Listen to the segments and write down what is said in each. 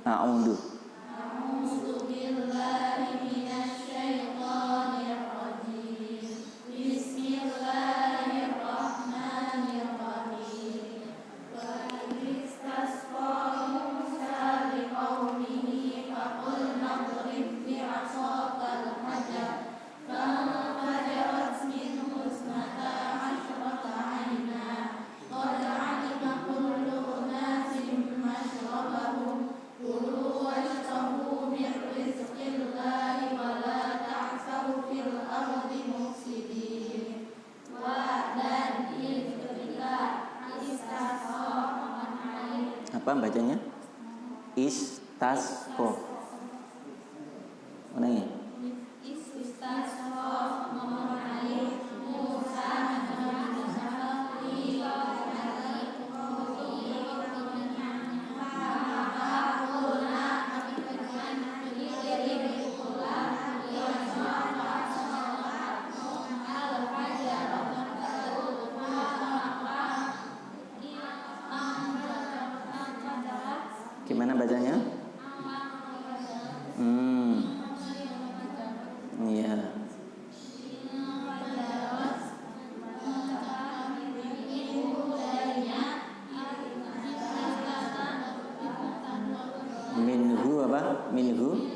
A'udzu. Apa bacanya? Istasqa. Mana ini? Gimana bacanya? Iya. Minhu apa? Minhu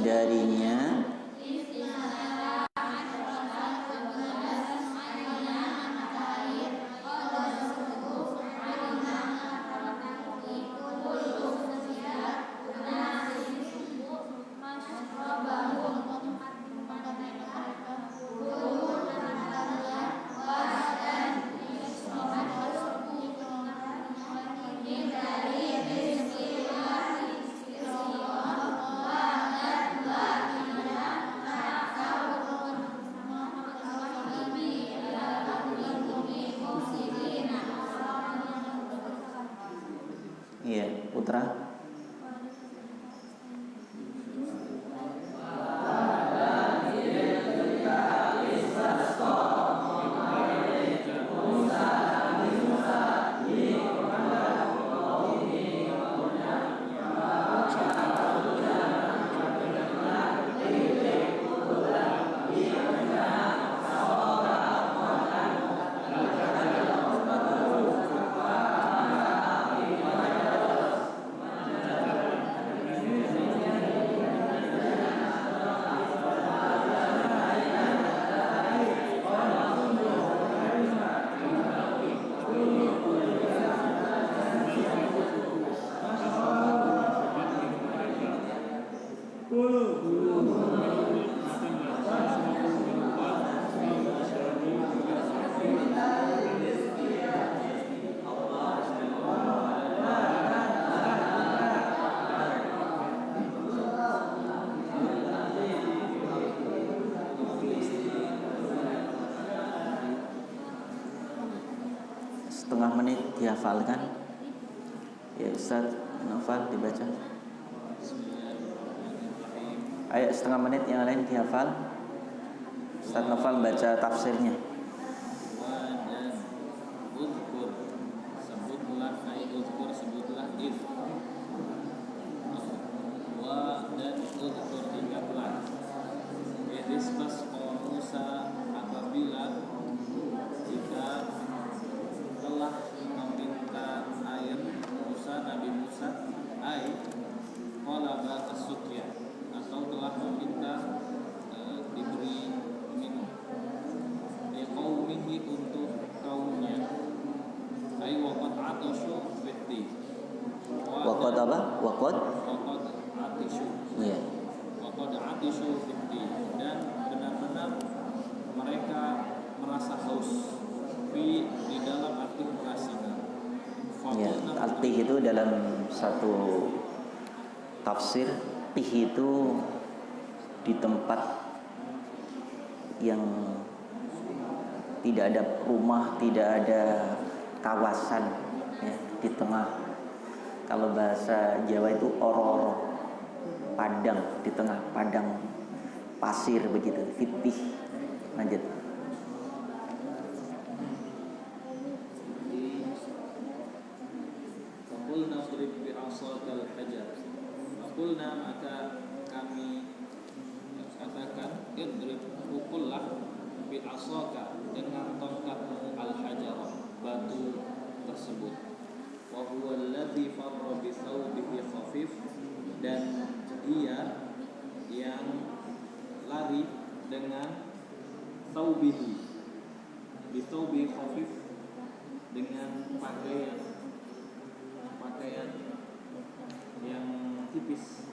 darinya. Iya, Putra. Setengah menit dihafalkan. Ya Ustaz Noval dibaca. Ayo setengah menit yang lain dihafal. Ustaz Noval baca tafsirnya. Dan uzkur, sebutlah, sebutlah id. Wa dan uzkur, ingatlah. Idistas Musa, apabila jika telah meminta air Musa, Nabi Musa, qalaba as-suqya, atau telah meminta diberi minum. Qaumihi, untuk kaumnya. Waqad atashu fitti. Waqad apa? Waqad atishu. Iya. Waqad atishu fitti, dan benar-benar mereka merasa haus di dalam arti perasaan. Ya, arti itu dalam satu tafsir, tih itu di tempat yang tidak ada rumah, tidak ada kawasan, ya, di tengah. Kalau bahasa Jawa itu oro-oro, padang, di tengah padang pasir begitu, fitih. Lanjut. Fakulna Fakulna drib bi'asakal hajar. Fakulna maka kami katakan idrib pukullah bi'asaka dengan tongkatmu al-hajar batu tersebut. Wa huwa alladhi farra bi thawbihi khafif, dan dia yang lari dengan thawbihi bi thawbi khafif, dengan pakaian yang tipis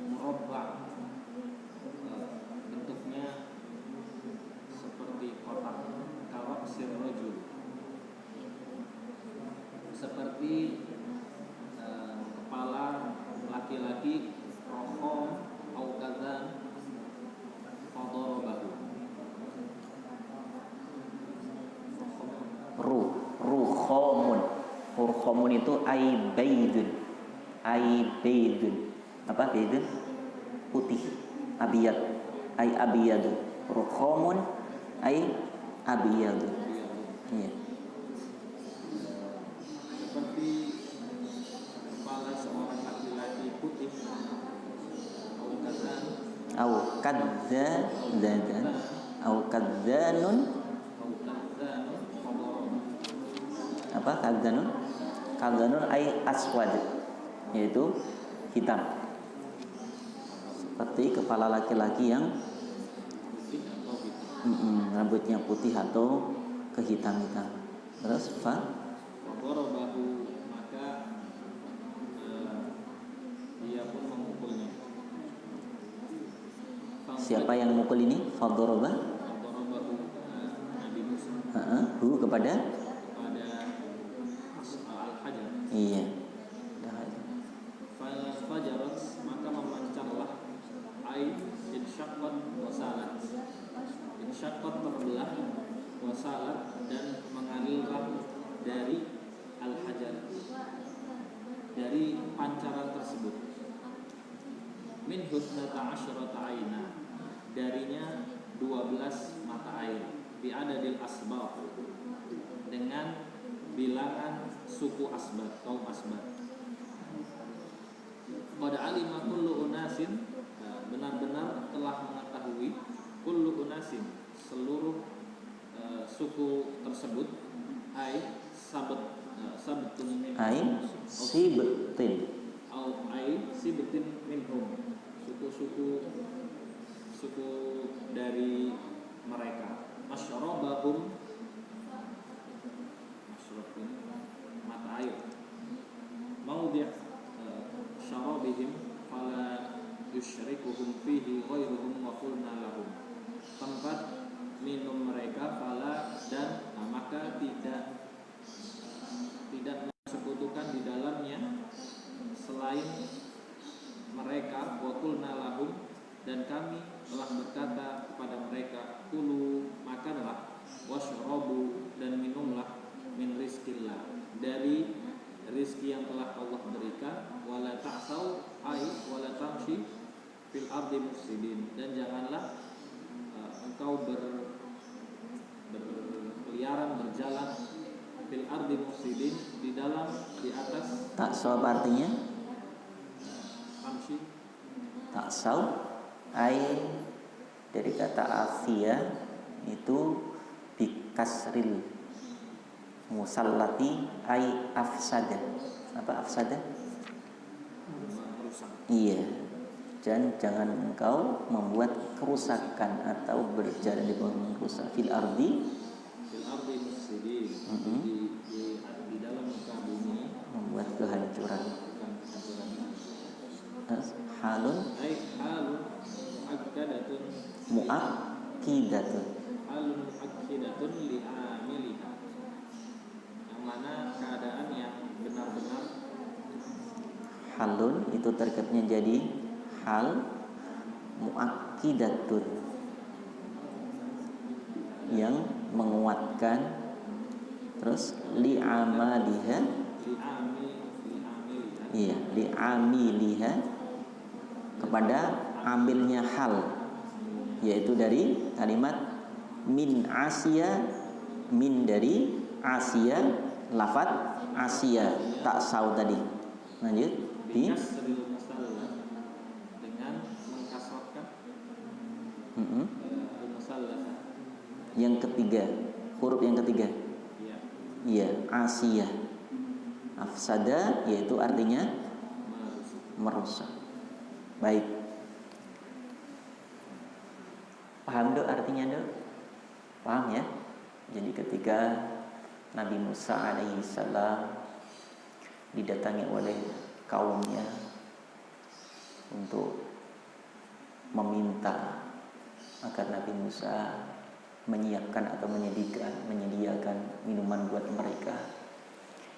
murabba, bentuknya seperti kotak, kalau sirrojul, seperti kepala laki-laki, rohom au kadzan fadarabahu. Rukhomun itu aibaidun. Apa baidun? Putih. Abiyad. Abiyadu. Rukhomun abiyadu. Iya. Seperti kepala seorang laki-laki putih, au kadzanun apa kadzanun? Kadzanun aswad, yaitu hitam, seperti kepala laki-laki yang putih atau hitam, rambutnya putih atau kehitam-hitam. Terus fadarabahu, maka dia pun memukulnya. Siapa yang mukul ini? Fadarabahu Nabi Musa kepada al-hajar. Iya. Fajarat, maka memancarlah, insyaqqat wasalat. Insyaqqat terbelah, wasalat dan mengalirlah dari al-hajar, dari pancaran tersebut. Min husnata asyrata aina, darinya 12 mata air, bi adadil asbab, dengan bilangan suku asbat, kaum asbat. Qad alima kullu unasin, benar-benar telah mengetahui, kullu unasin, seluruh suku tersebut, sabtun min sibtin minhum, suku dari mereka. Masyrabahum, mata air, maudhi' syarabihim fala yusyrikuhum fihi ghairuhum wa qulna lahum, tempat minum mereka, fala, dan maka tidak disekutukan di dalamnya selain mereka. Wa qulna lahum, dan kami telah berkata kepada mereka, kulu, makanlah, washrabu, dan minumlah, min rizkillah, dari rizki yang telah Allah berikan, wala ta'sau wala tamshi fil ardi mufsidin, dan janganlah engkau berkeliaran, berjalan, fil ardi mufsidin, di atas. Ta'sau artinya tamshi, ta'sau dari kata afia itu bikasril musallati afsada. Apa afsada? merusak. Iya. Dan jangan engkau membuat kerusakan atau berjalan di merusak fil ardi mufsidin, di dalam muka bumi, membuat kehancuran. Halun muakkidatun li amiliha, yang mana keadaan yang benar-benar. Halun itu terkatnya jadi hal, muakkidatun yang menguatkan, terus li amaliha, iya, li amiliha, kepada amilnya hal, yaitu dari kalimat min Asia, min dari Asia, lafaz Asia tak sau tadi. Lanjut bi kasril musallas, dengan mengkasrahkan al-musallas. Yang ketiga, huruf yang ketiga. Iya, Asia. Afsada yaitu artinya merusak. Baik. Paham Dok artinya Dok? Paham ya? Jadi ketika Nabi Musa alaihi salam didatangi oleh kaumnya untuk meminta agar Nabi Musa menyiapkan atau menyediakan minuman buat mereka.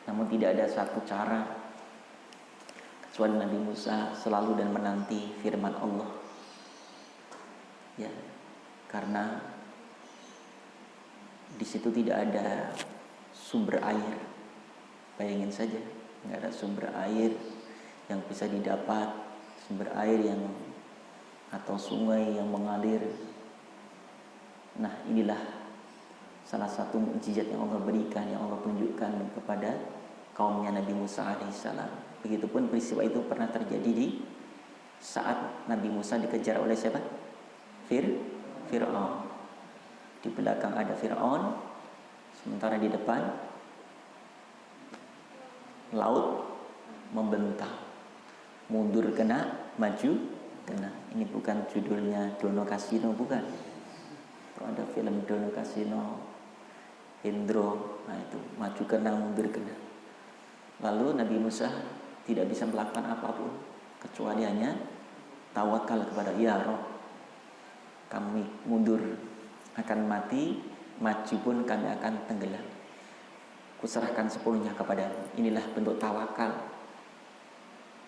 Namun tidak ada satu cara kecuali Nabi Musa selalu dan menanti firman Allah. Ya, karena di situ tidak ada sumber air. Bayangin saja, nggak ada sumber air yang bisa didapat, sumber air yang atau sungai yang mengalir. Nah, inilah salah satu mukjizat yang Allah berikan, yang Allah tunjukkan kepada kaumnya Nabi Musa alaihissalam. Begitupun peristiwa itu pernah terjadi di saat Nabi Musa dikejar oleh siapa? Fir'aun. Di belakang ada Fir'aun, sementara di depan laut membentang. Mundur kena, maju kena. Ini bukan judulnya Dono Kasino, bukan. Kalau ada film Dono Kasino, Indro, nah itu maju kena, mundur kena. Lalu Nabi Musa tidak bisa melakukan apapun kecuali hanya tawakal kepada Ya Rabb, kami mundur akan mati, maju pun kami akan tenggelam. Kuserahkan sepenuhnya kepadamu. Inilah bentuk tawakal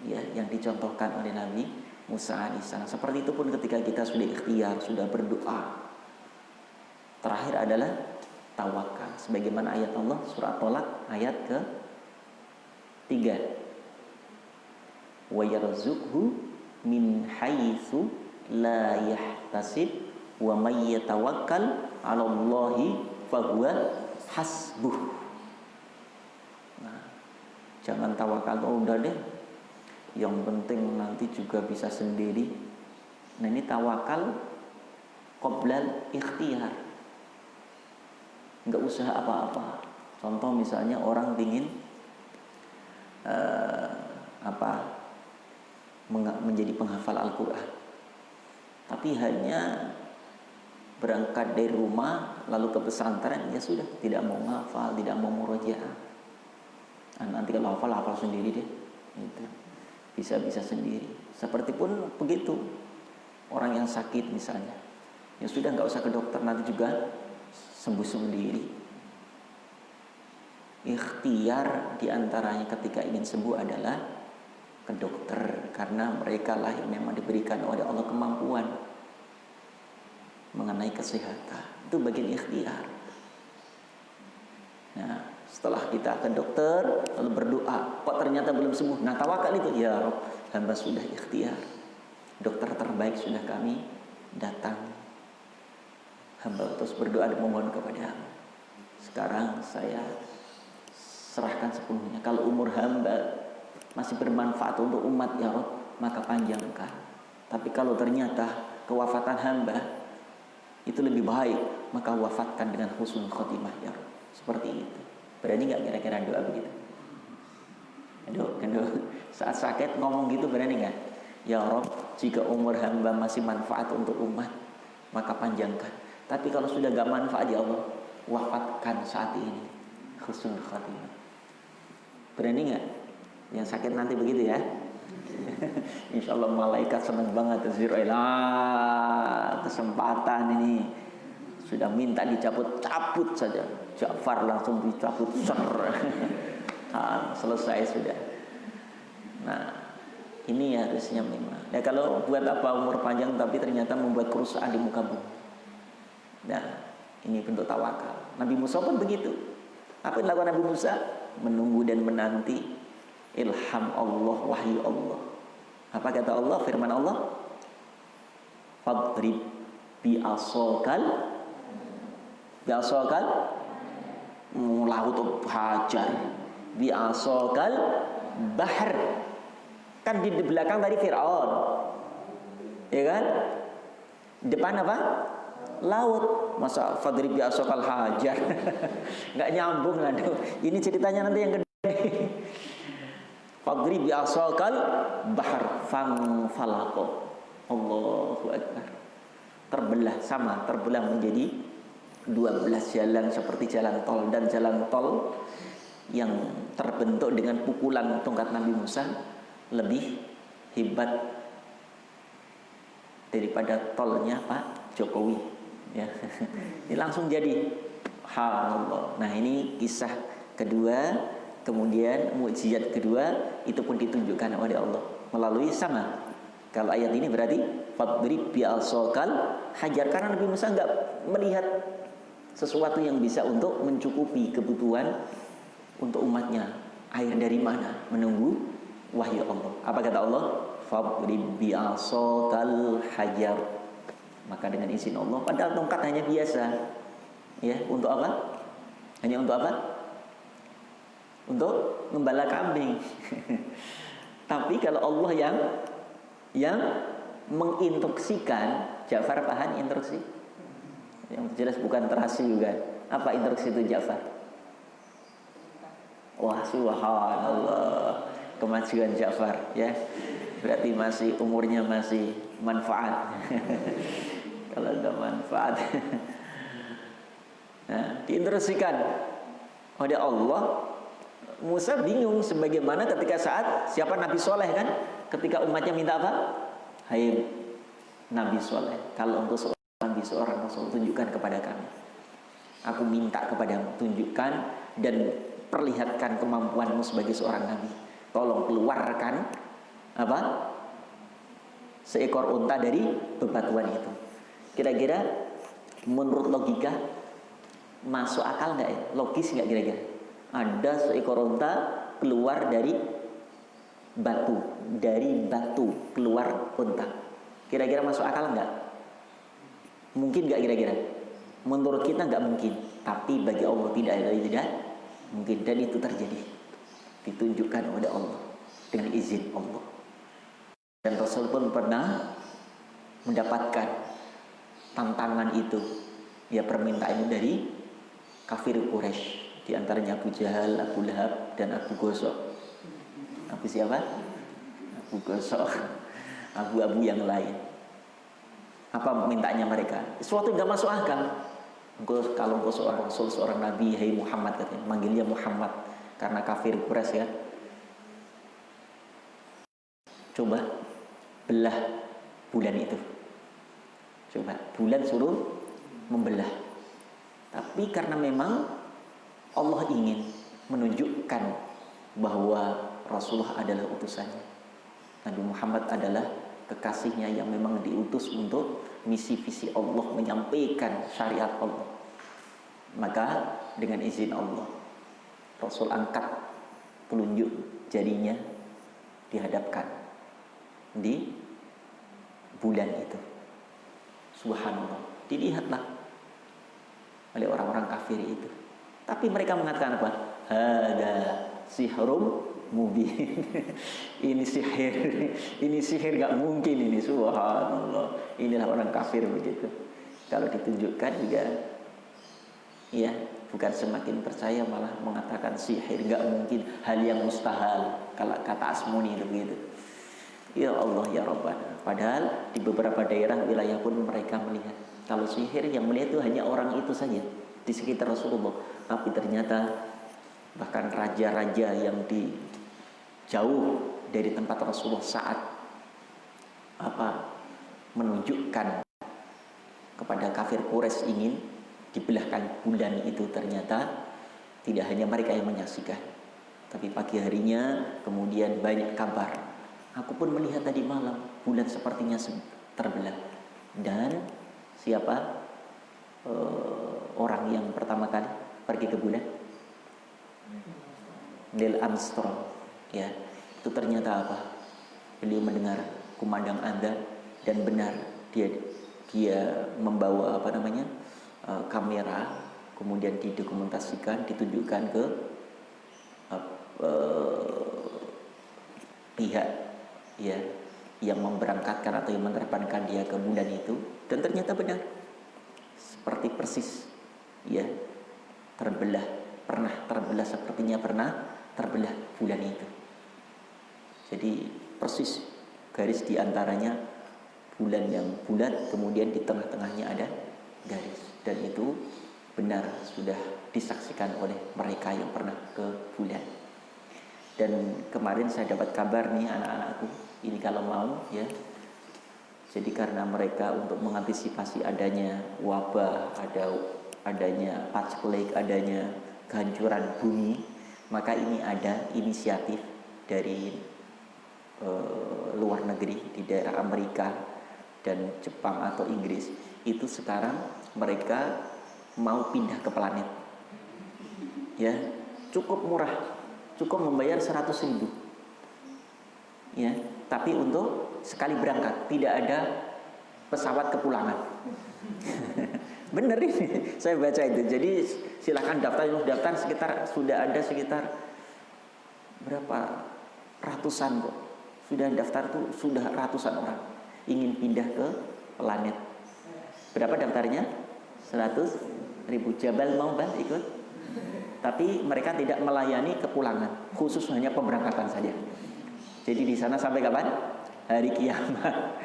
ya yang dicontohkan oleh Nabi Musa alaihissalam. Seperti itu pun ketika kita sudah ikhtiar, sudah berdoa, terakhir adalah tawakal. Sebagaimana ayat Allah surah Tolak ayat ke-3. Wa yarzuqhu min haitsu la yahtasib wa may yatawakkal 'ala Allahi fahuwa hasbuh. Nah, jangan tawakal udah deh. Yang penting nanti juga bisa sendiri. Nah, ini tawakal qoblal ikhtiar. Enggak usah apa-apa. Contoh misalnya orang ingin menjadi penghafal Al-Quran, tapi hanya berangkat dari rumah lalu ke pesantren, ya sudah, tidak mau menghafal, tidak mau murojaah. Nanti kalau hafal sendiri deh, gitu. Bisa sendiri. Seperti pun begitu orang yang sakit misalnya, ya sudah, nggak usah ke dokter, nanti juga sembuh sendiri. Ikhtiar diantaranya ketika ingin sembuh adalah ke dokter, karena mereka lah yang memang diberikan oleh Allah kemampuan mengenai kesehatan. Itu bagian ikhtiar. Nah, setelah kita ke dokter lalu berdoa, kok ternyata belum sembuh, nah tawakal itu, ya Rabb, hamba sudah ikhtiar, dokter terbaik sudah kami datang, hamba terus berdoa dan memohon kepadamu. Sekarang saya serahkan sepenuhnya. Kalau umur hamba masih bermanfaat untuk umat, ya Rabb, maka panjangkan. Tapi kalau ternyata kewafatan hamba itu lebih baik, maka wafatkan dengan husnul khotimah, ya Rabb. Seperti itu. Berani gak kira-kira doa begitu? Aduh, saat sakit ngomong gitu berani gak? Ya Rabb, jika umur hamba masih manfaat untuk umat, maka panjangkan. Tapi kalau sudah gak manfaat, ya Allah, wafatkan saat ini, husnul khotimah. Berani gak? Yang sakit nanti begitu ya. Insya Allah malaikat senang banget. Kesempatan ini sudah minta dicabut saja. Ja'far langsung dicabut. Selesai sudah. Nah, ini harusnya memang. Ya, kalau buat apa umur panjang tapi ternyata membuat kerusakan di muka bumi. Nah, ini bentuk tawakal. Nabi Musa pun begitu. Apa yang dilakukan Nabi Musa? Menunggu dan menanti ilham Allah, wahyu Allah. Apa kata Allah? Firman Allah, fadrib bi'asokal laut hajar bi'asokal bahar. Kan di belakang tadi Fir'aun, ya kan? Depan apa? Laut. Masa fadrib bi'asokal hajar? Nggak nyambung lah. Ini ceritanya nanti yang kedua. Fadrib bi'asokal bahar fanfalaqo. Allahu Akbar. Terbelah, sama terbelah menjadi 12 jalan seperti jalan tol, dan jalan tol yang terbentuk dengan pukulan tongkat Nabi Musa lebih hebat daripada tolnya Pak Jokowi, ya. Ini langsung jadi Allah. Nah, ini kisah kedua, kemudian mukjizat kedua itu pun ditunjukkan oleh Allah melalui sama. Kalau ayat ini berarti fadrib bi'asokal hajar, karena Nabi Musa enggak melihat sesuatu yang bisa untuk mencukupi kebutuhan untuk umatnya. Air dari mana? Menunggu wahyu Allah. Apa kata Allah? Fadrib bi'asokal hajar. Maka dengan izin Allah, padahal tongkat hanya biasa, ya, untuk apa? Hanya untuk apa? Untuk gembala kambing. Tapi kalau Allah yang menginstruksikan, Ja'far paham instruksi? Yang jelas bukan terasi juga. Apa instruksi itu Ja'far? Wah, subhanallah, kemajuan Ja'far, ya. Berarti masih umurnya masih manfaat. Kalau enggak manfaat. Nah, diinstruksikan oleh Allah. Musa bingung, sebagaimana ketika saat siapa Nabi Soleh kan, ketika umatnya minta apa? Hai Nabi Soleh, kalau engkau seorang Nabi, seorang Rasul, tunjukkan kepada kami. Aku minta kepadamu, tunjukkan dan perlihatkan kemampuanmu sebagai seorang Nabi. Tolong keluarkan apa? Seekor unta dari bebatuan itu. Kira-kira menurut logika masuk akal nggak ya? Logis nggak kira-kira? Ada seekor unta keluar dari batu keluar unta. Kira-kira masuk akal nggak? Mungkin nggak kira-kira? Menurut kita nggak mungkin, tapi bagi Allah tidak mungkin, dan itu terjadi, ditunjukkan oleh Allah dengan izin Allah. Dan Rasul pun pernah mendapatkan tantangan itu, ya, permintaan itu dari kafir Quraisy. Di antaranya Abu Jahal, Abu Lahab, dan Abu Gosok. Abu siapa? Abu Gosok. Abu-abu yang lain. Apa mintanya mereka? Sesuatu yang gak masuk akal. Kalau engkau seorang Rasul, seorang Nabi, hai Muhammad, katanya, manggilnya Muhammad karena kafir Quraisy, ya. Coba belah bulan itu. Coba bulan suruh membelah. Tapi karena memang Allah ingin menunjukkan bahwa Rasulullah adalah utusannya, Nabi Muhammad adalah kekasihnya yang memang diutus untuk misi visi Allah, menyampaikan syariat Allah. Maka dengan izin Allah, Rasul angkat telunjuk jarinya, dihadapkan di bulan itu. Subhanallah, dilihatlah oleh orang-orang kafir itu. Tapi mereka mengatakan apa? Hada sihrum mubin. Ini sihir gak mungkin ini. Subhanallah. Inilah orang kafir begitu. Kalau ditunjukkan juga, ya, bukan semakin percaya, malah mengatakan sihir gak mungkin, hal yang mustahil. Kalau kata Asmuni itu begitu. Ya Allah ya Rabbana. Padahal di beberapa daerah wilayah pun mereka melihat kalau sihir, yang melihat itu hanya orang itu saja di sekitar Rasulullah. Tapi ternyata bahkan raja-raja yang di jauh dari tempat Rasulullah saat menunjukkan kepada kafir Quraisy ingin dibelahkan bulan itu, ternyata tidak hanya mereka yang menyaksikan, tapi pagi harinya kemudian banyak kabar. Aku pun melihat tadi malam bulan sepertinya terbelah. Dan siapa orang yang pertama kali pergi ke bulan? Neil Armstrong, ya. Itu ternyata apa? Beliau mendengar kumandang adzan, dan benar dia membawa kamera, kemudian didokumentasikan, ditunjukkan ke pihak ya yang memberangkatkan atau yang menerbangkan dia ke bulan itu, dan ternyata benar seperti persis ya terbelah, pernah terbelah, sepertinya pernah terbelah bulan itu. Jadi persis garis diantaranya bulan yang bulat, kemudian di tengah-tengahnya ada garis, dan itu benar sudah disaksikan oleh mereka yang pernah ke bulan. Dan kemarin saya dapat kabar nih anak-anakku, ini kalau mau ya. Jadi karena mereka untuk mengantisipasi adanya wabah, adanya paceklik, adanya kehancuran bumi, maka ini ada inisiatif dari luar negeri di daerah Amerika dan Jepang atau Inggris. Itu sekarang mereka mau pindah ke planet. Ya, cukup murah, cukup membayar 100.000. Ya, tapi untuk sekali berangkat, tidak ada pesawat kepulangan. Bener ini, saya baca itu. Jadi silakan daftar sekitar, sudah ada sekitar berapa ratusan kok. Sudah daftar tuh sudah ratusan orang ingin pindah ke planet. Berapa daftarnya? 100.000. Jabal mau ikut? Tapi mereka tidak melayani kepulangan, khusus hanya pemberangkatan saja. Jadi di sana sampai kapan? Hari kiamat.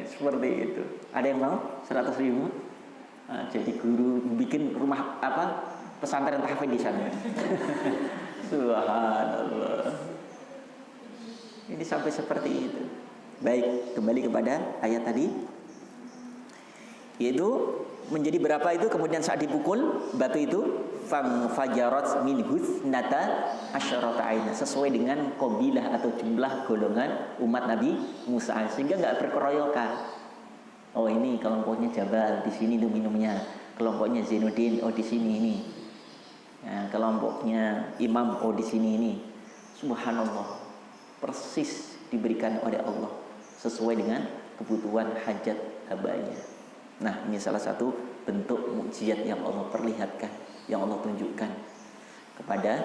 Seperti itu. Ada yang mau 100.000? Nah, jadi guru bikin rumah pesantren tahfidz di sana. Subhanallah. Ini sampai seperti itu. Baik, kembali kepada ayat tadi. Yaitu menjadi berapa itu, kemudian saat dipukul batu itu fang fajarat min husnata asyarata aina, sesuai dengan qabilah atau jumlah golongan umat Nabi Musa, sehingga enggak berkeroyokan. Oh ini kelompoknya Jabal, di sini tuh minumnya. Kelompoknya Zainuddin, oh di sini ini. Nah, kelompoknya Imam, oh di sini ini. Subhanallah. Persis diberikan oleh Allah sesuai dengan kebutuhan hajat hambanya. Nah, ini salah satu bentuk mukjizat yang Allah perlihatkan, yang Allah tunjukkan kepada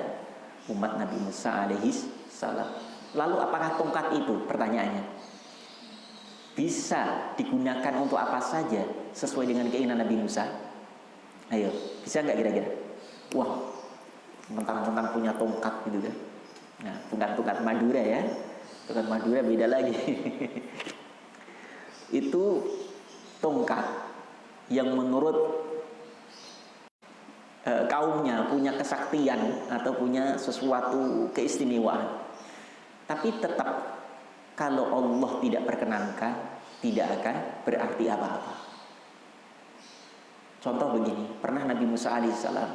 umat Nabi Musa alaihi salam. Lalu apakah tongkat itu? Pertanyaannya, bisa digunakan untuk apa saja sesuai dengan keinginan Nabi Musa? Ayo, bisa nggak kira-kira? Wah, mentang-mentang punya tongkat gitu kan. Nah, bukan tongkat Madura ya. Tongkat Madura beda lagi. Itu tongkat yang menurut kaumnya punya kesaktian atau punya sesuatu keistimewaan. Tapi tetap kalau Allah tidak perkenankan, tidak akan berarti apa-apa. Contoh begini, pernah Nabi Musa alaihissalam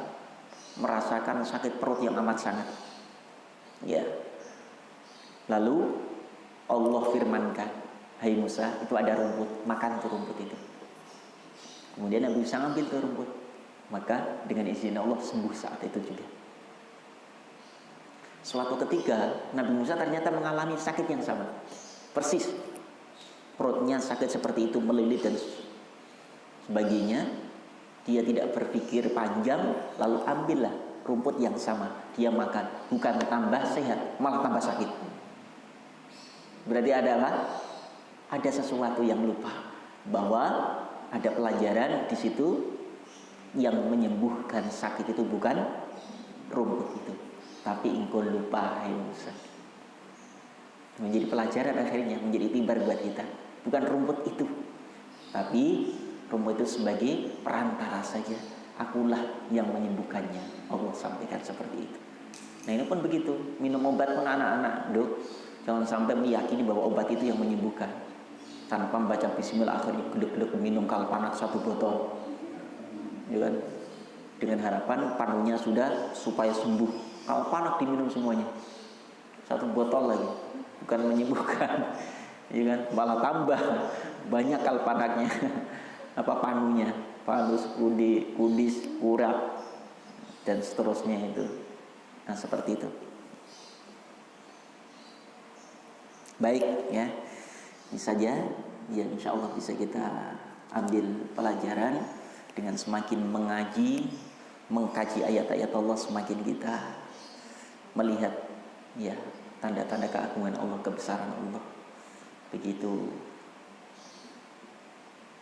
merasakan sakit perut yang amat sangat. Ya. Lalu Allah firmankan, hai Musa, itu ada rumput, makan tuh rumput itu. Kemudian Nabi Musa ambil tuh rumput, maka dengan izin Allah sembuh saat itu juga. Suatu ketika Nabi Musa ternyata mengalami sakit yang sama, persis perutnya sakit seperti itu, melilit dan sebagainya. Dia tidak berpikir panjang, lalu ambillah rumput yang sama, dia makan, bukan tambah sehat, malah tambah sakit. Berarti ada apa? Ada sesuatu yang lupa, bahwa ada pelajaran di situ, yang menyembuhkan sakit itu bukan rumput itu, tapi engkau lupa, hai Musa. Menjadi pelajaran akhirnya, menjadi tibar buat kita, bukan rumput itu, tapi rumput itu sebagai perantara saja. Akulah yang menyembuhkannya. Allah sampaikan seperti itu. Nah ini pun begitu. Minum obat pun anak-anak, dok, jangan sampai meyakini bahwa obat itu yang menyembuhkan. Tanpa membaca bismillah, akhirnya gedek-gedek minum kalpanak 1 botol, ya kan? Dengan harapan panunya sudah supaya sembuh. Kalpanak diminum semuanya, 1 botol lagi, bukan menyembuhkan, ya kan? Malah tambah banyak kalpanaknya. Apa panunya, palus, kudis, urap, dan seterusnya itu. Nah seperti itu. Baik ya, ini saja yang insya Allah bisa kita ambil pelajaran. Dengan semakin mengaji, mengkaji ayat-ayat Allah, semakin kita melihat ya tanda-tanda keagungan Allah, kebesaran Allah. Begitu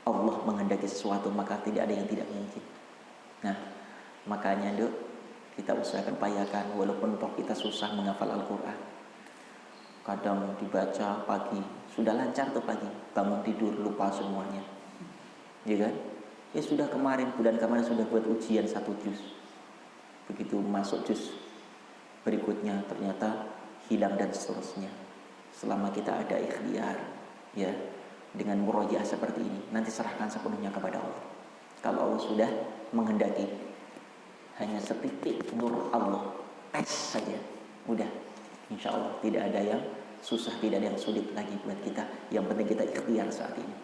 Allah menghendaki sesuatu, maka tidak ada yang tidak mungkin. Nah, makanya Dok, kita usahakan, upayakan, walaupun toh kita susah menghafal Al-Quran, kadang dibaca pagi sudah lancar tuh, pagi bangun tidur lupa semuanya, ya kan? Ya sudah, bulan kemarin sudah buat ujian 1 juz, begitu masuk juz berikutnya ternyata hilang dan seterusnya. Selama kita ada ikhtiar ya, dengan murojaah seperti ini, nanti serahkan sepenuhnya kepada Allah. Kalau Allah sudah menghendaki, hanya setitik nur Allah, tes saja, udah, insya Allah tidak ada yang susah, tidak ada yang sulit lagi buat kita. Yang penting kita ikhtiar saat ini.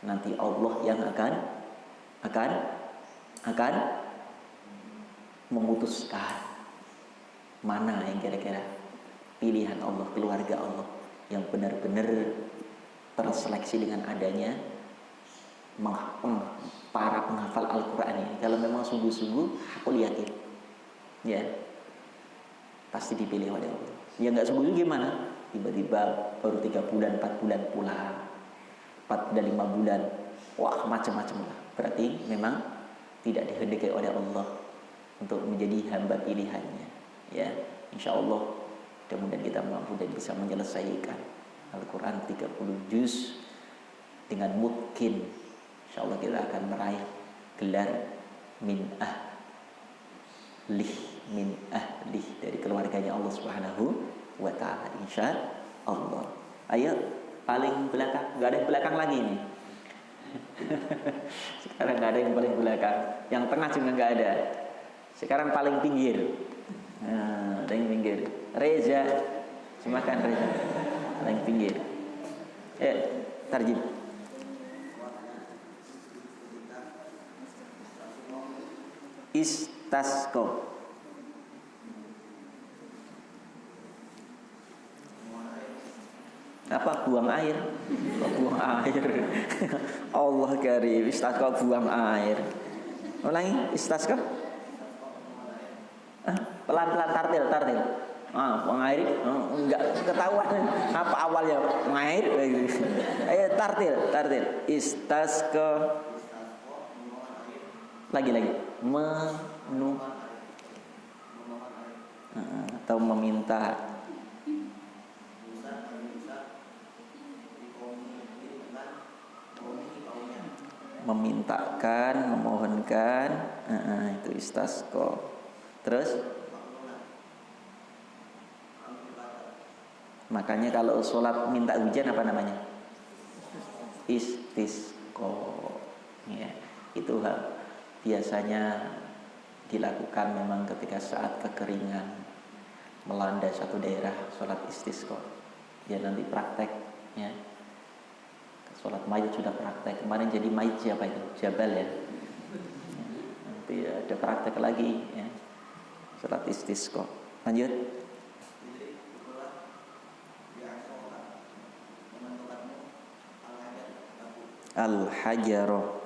Nanti Allah yang akan memutuskan mana yang kira-kira pilihan Allah, keluarga Allah yang benar-benar terseleksi dengan adanya para penghafal Al-Quran ini. Kalau memang sungguh-sungguh, aku yakin ya pasti dipilih oleh Allah. Ya nggak sungguh-sungguh gimana? Tiba-tiba baru 3 bulan, 4 bulan pulang, 4 dan 5 bulan, wah macam-macam lah. Berarti memang tidak dikehendaki oleh Allah untuk menjadi hamba pilihannya. Ya, insya Allah mudah-mudahan kita mampu dan bisa menyelesaikan Al-Quran 30 juz dengan mungkin. Insya Allah kita akan meraih gelar min ahlih dari keluarganya Allah Subhanahu wa ta'ala, insya Allah. Ayo, paling belakang, nggak ada yang belakang lagi nih. Sekarang nggak ada yang paling belakang, yang tengah juga nggak ada. Sekarang paling pinggir. Nah, ada yang pinggir. Reza, silakan Reza, paling pinggir. Tarjim. Istasqo. Apa? Buang air? Kok buang air? Allah karim, istasqa buang air. Ulangi, istasqa. Pelan-pelan, tartil. Buang air. Enggak ketahuan apa awalnya air. Ayo tartil. Istasqa. Lagi. Atau meminta. Memintakan, memohonkan, itu istasqa. Terus makanya kalau sholat minta hujan apa namanya? Istisqa. Ya, itu biasanya dilakukan memang ketika saat kekeringan melanda satu daerah, sholat istisqa. Ya nanti praktek ya. Sholat mayit sudah praktek. Kemarin jadi mayit siapa itu? Jabal ya. Nanti ada praktek lagi ya. Sholat istisqa. Lanjut. Al-hajaroh.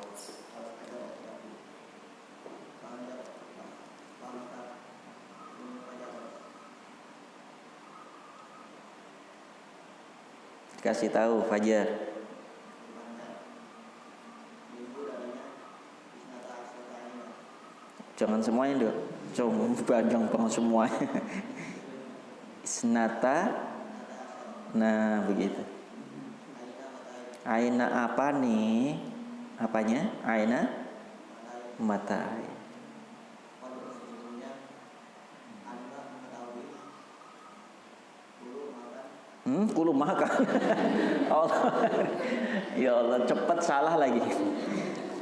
Kasih tahu Fajar. Jangan semuanya dong. Cuma panjang banget semuanya. Isnata. Nah begitu. Aina apa nih? Apanya? Aina mata. Kulu makan. Allah. Ya Allah, cepat salah lagi.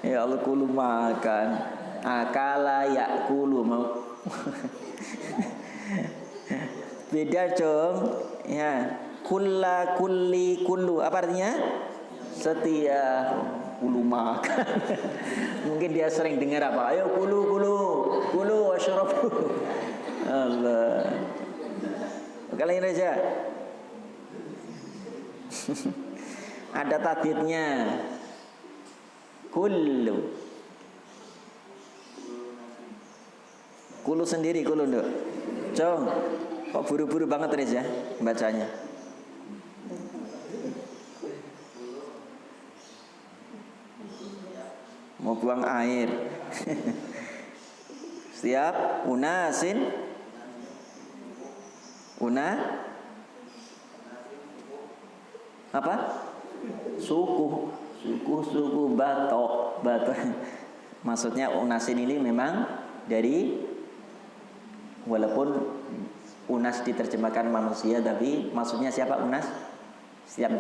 Ya Allah, kulu makan. Akala yakulu mau. Beda dong. Ya. Kulla, kulli, kullu. Apa artinya? Setia. Kulu makan. Mungkin dia sering dengar apa? Ayo kulu wasyrabu. Allah. Kalian Reza. Ada tadidnya. Kullu. Kulu sendiri, kulu nduk. Cung, kok buru-buru banget Riz ya bacanya. Mau buang air. Siap? Unasin. Apa? Suku batok. Maksudnya unasin ini memang dari, walaupun unas diterjemahkan manusia, tapi maksudnya siapa unas? Setiap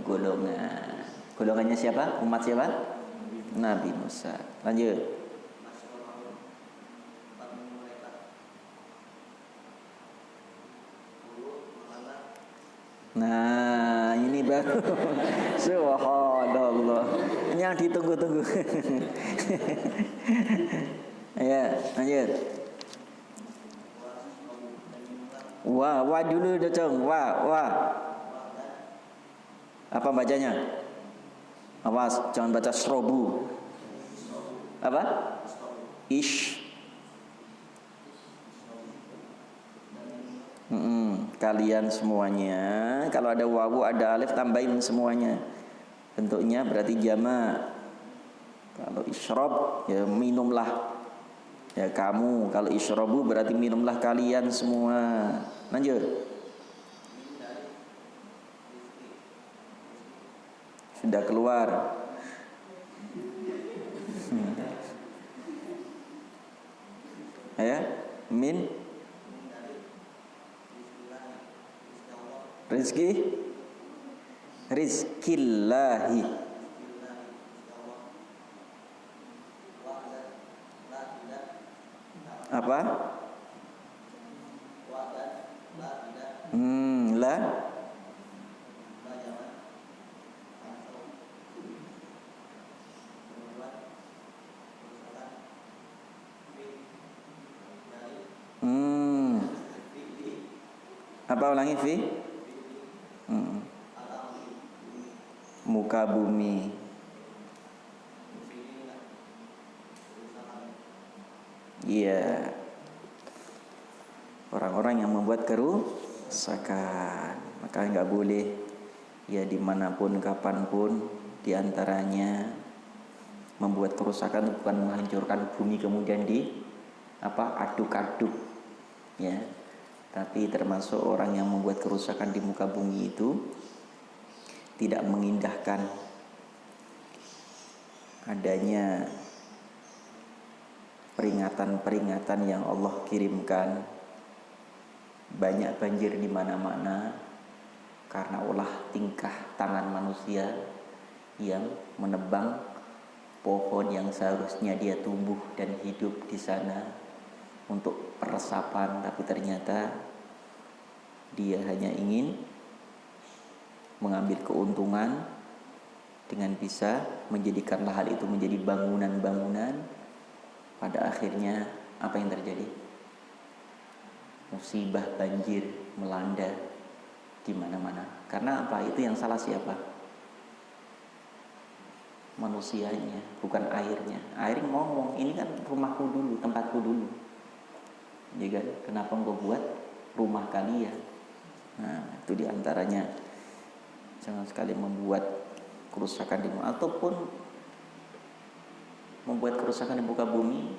golongan. Golongannya siapa? Umat siapa? Nabi Musa. Lanjut. Nah, ini baru. Subhanallah. Yang ditunggu-tunggu. Ya, lanjut. Wah dulu Cung. Wah. Apa bacanya? Awas, jangan baca srobu. Apa? Ish. Kalian semuanya. Kalau ada wawu ada alif tambahin semuanya. Bentuknya berarti jamak. Kalau isrob ya minumlah. Ya kamu. Kalau isrobu berarti minumlah kalian semua. Lanjut. Sudah keluar. Ya, min rizkillahi. Apa? La apa ulangi fi? Muka bumi. Iya. Orang-orang yang membuat kerusakan, maka nggak boleh ya dimanapun kapanpun diantaranya membuat kerusakan, bukan menghancurkan bumi kemudian aduk-aduk ya, tapi termasuk orang yang membuat kerusakan di muka bumi itu tidak mengindahkan adanya peringatan-peringatan yang Allah kirimkan. Banyak banjir di mana-mana karena ulah tingkah tangan manusia yang menebang pohon yang seharusnya dia tumbuh dan hidup di sana untuk peresapan, tapi ternyata dia hanya ingin mengambil keuntungan dengan bisa menjadikan hal itu menjadi bangunan-bangunan. Pada akhirnya apa yang terjadi? Musibah banjir melanda di mana-mana. Karena apa? Itu yang salah siapa? Manusianya, bukan airnya. Air ngomong, ini kan rumahku dulu, tempatku dulu. Ya kan? Kenapa engkau buat rumah kalian? Nah, itu diantaranya. Jangan sekali membuat kerusakan di muka, ataupun membuat kerusakan di muka bumi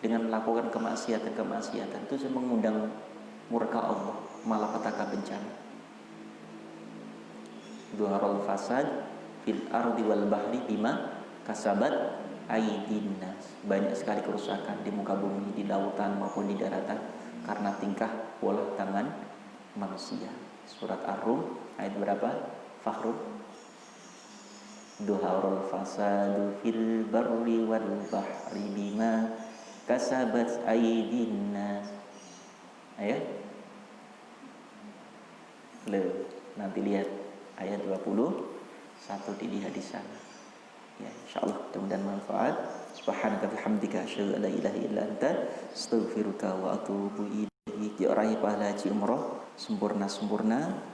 dengan melakukan kemaksiatan itu mengundang murka Allah, malapetaka bencana. Dhuharul fasad fil ardi wal bahri bima kasabat aydin nas. Banyak sekali kerusakan di muka bumi, di lautan maupun di daratan karena tingkah pola tangan manusia. Surat Ar-Rum ayat berapa? Fakhrul. Dhuharul fasadu fil barri wal bahri bima kasabat aydin nas. Ayat nanti lihat ayat 21 dilihat di sana. Ya, insyaallah mudah-mudahan manfaat. Subhanaka bihamdika asyhadu an la ilaha illa anta astaghfiruka wa atubu ilaik. Ya raih pahala haji umroh sempurna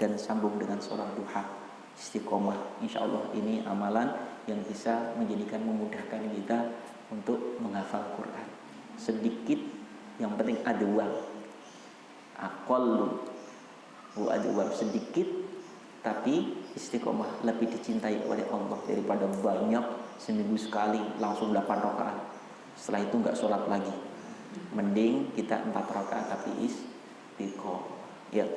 dan sambung dengan sholat duha. Istiqomah, insyaallah ini amalan yang bisa memudahkan kita untuk menghafal Quran. Sedikit Yang penting ada uang. Aqallu wa adwar, sedikit tapi istiqomah, lebih dicintai oleh Allah daripada banyak seminggu sekali langsung 8 rakaat. Setelah itu enggak sholat lagi. Mending kita 4 rakaat tapi istiqomah. Ya.